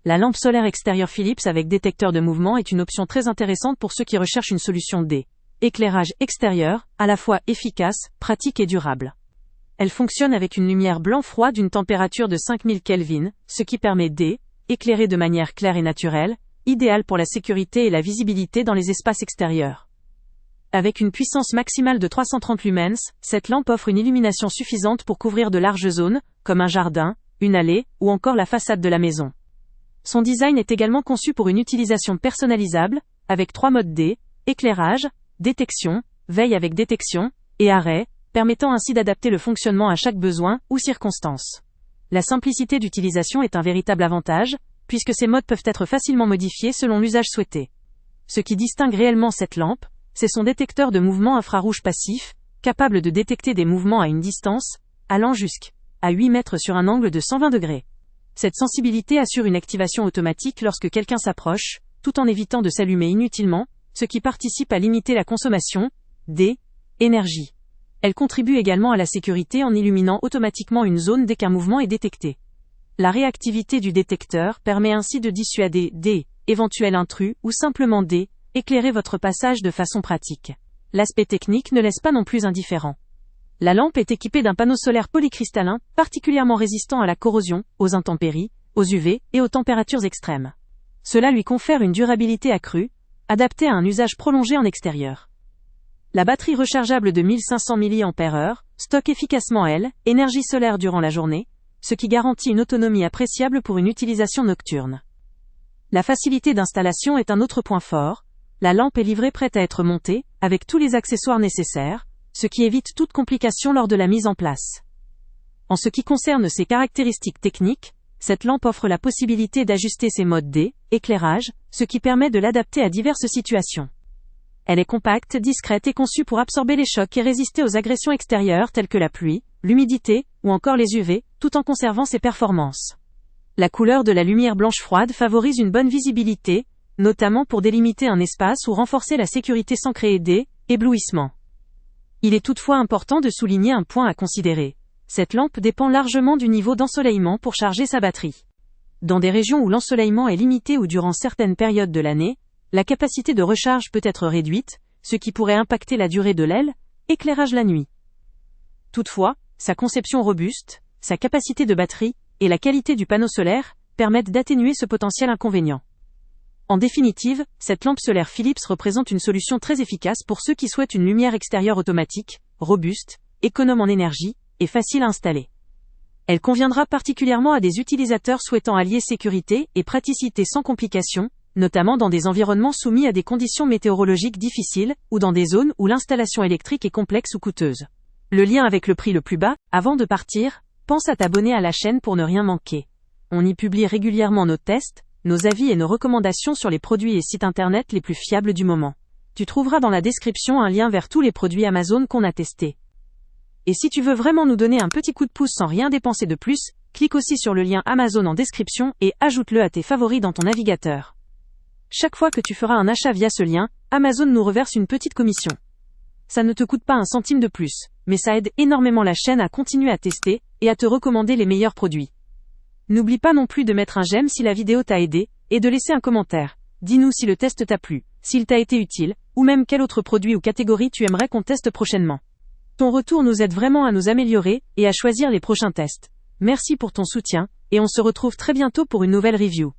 La lampe solaire extérieure Philips avec détecteur de mouvement est une option très intéressante pour ceux qui recherchent une solution d'éclairage extérieur, à la fois efficace, pratique et durable. Elle fonctionne avec une lumière blanc-froid d'une température de 5000 Kelvin, ce qui permet d'éclairer de manière claire et naturelle, idéal pour la sécurité et la visibilité dans les espaces extérieurs. Avec une puissance maximale de 330 lumens, cette lampe offre une illumination suffisante pour couvrir de larges zones, comme un jardin, une allée, ou encore la façade de la maison. Son design est également conçu pour une utilisation personnalisable, avec 3 modes éclairage, détection, veille avec détection, et arrêt, permettant ainsi d'adapter le fonctionnement à chaque besoin ou circonstance. La simplicité d'utilisation est un véritable avantage, puisque ces modes peuvent être facilement modifiés selon l'usage souhaité. Ce qui distingue réellement cette lampe, c'est son détecteur de mouvement infrarouge passif, capable de détecter des mouvements à une distance, allant jusqu'à 8 mètres sur un angle de 120 degrés. Cette sensibilité assure une activation automatique lorsque quelqu'un s'approche, tout en évitant de s'allumer inutilement, ce qui participe à limiter la consommation d'énergie. Elle contribue également à la sécurité en illuminant automatiquement une zone dès qu'un mouvement est détecté. La réactivité du détecteur permet ainsi de dissuader d'éventuels intrus ou simplement d'éclairer votre passage de façon pratique. L'aspect technique ne laisse pas non plus indifférent. La lampe est équipée d'un panneau solaire polycristallin, particulièrement résistant à la corrosion, aux intempéries, aux UV et aux températures extrêmes. Cela lui confère une durabilité accrue, adaptée à un usage prolongé en extérieur. La batterie rechargeable de 1500 mAh stocke efficacement l'énergie solaire durant la journée, ce qui garantit une autonomie appréciable pour une utilisation nocturne. La facilité d'installation est un autre point fort. La lampe est livrée prête à être montée, avec tous les accessoires nécessaires, ce qui évite toute complication lors de la mise en place. En ce qui concerne ses caractéristiques techniques, cette lampe offre la possibilité d'ajuster ses modes d'éclairage, ce qui permet de l'adapter à diverses situations. Elle est compacte, discrète et conçue pour absorber les chocs et résister aux agressions extérieures telles que la pluie, l'humidité, ou encore les UV, tout en conservant ses performances. La couleur de la lumière blanche froide favorise une bonne visibilité, notamment pour délimiter un espace ou renforcer la sécurité sans créer d'éblouissement. Il est toutefois important de souligner un point à considérer. Cette lampe dépend largement du niveau d'ensoleillement pour charger sa batterie. Dans des régions où l'ensoleillement est limité ou durant certaines périodes de l'année, la capacité de recharge peut être réduite, ce qui pourrait impacter la durée de l'éclairage la nuit. Toutefois, sa conception robuste, sa capacité de batterie, et la qualité du panneau solaire, permettent d'atténuer ce potentiel inconvénient. En définitive, cette lampe solaire Philips représente une solution très efficace pour ceux qui souhaitent une lumière extérieure automatique, robuste, économe en énergie, et facile à installer. Elle conviendra particulièrement à des utilisateurs souhaitant allier sécurité et praticité sans complications, notamment dans des environnements soumis à des conditions météorologiques difficiles, ou dans des zones où l'installation électrique est complexe ou coûteuse. Le lien avec le prix le plus bas, avant de partir, pense à t'abonner à la chaîne pour ne rien manquer. On y publie régulièrement nos tests, nos avis et nos recommandations sur les produits et sites internet les plus fiables du moment. Tu trouveras dans la description un lien vers tous les produits Amazon qu'on a testés. Et si tu veux vraiment nous donner un petit coup de pouce sans rien dépenser de plus, clique aussi sur le lien Amazon en description et ajoute-le à tes favoris dans ton navigateur. Chaque fois que tu feras un achat via ce lien, Amazon nous reverse une petite commission. Ça ne te coûte pas un centime de plus, mais ça aide énormément la chaîne à continuer à tester et à te recommander les meilleurs produits. N'oublie pas non plus de mettre un j'aime si la vidéo t'a aidé, et de laisser un commentaire. Dis-nous si le test t'a plu, s'il t'a été utile, ou même quel autre produit ou catégorie tu aimerais qu'on teste prochainement. Ton retour nous aide vraiment à nous améliorer et à choisir les prochains tests. Merci pour ton soutien, et on se retrouve très bientôt pour une nouvelle review.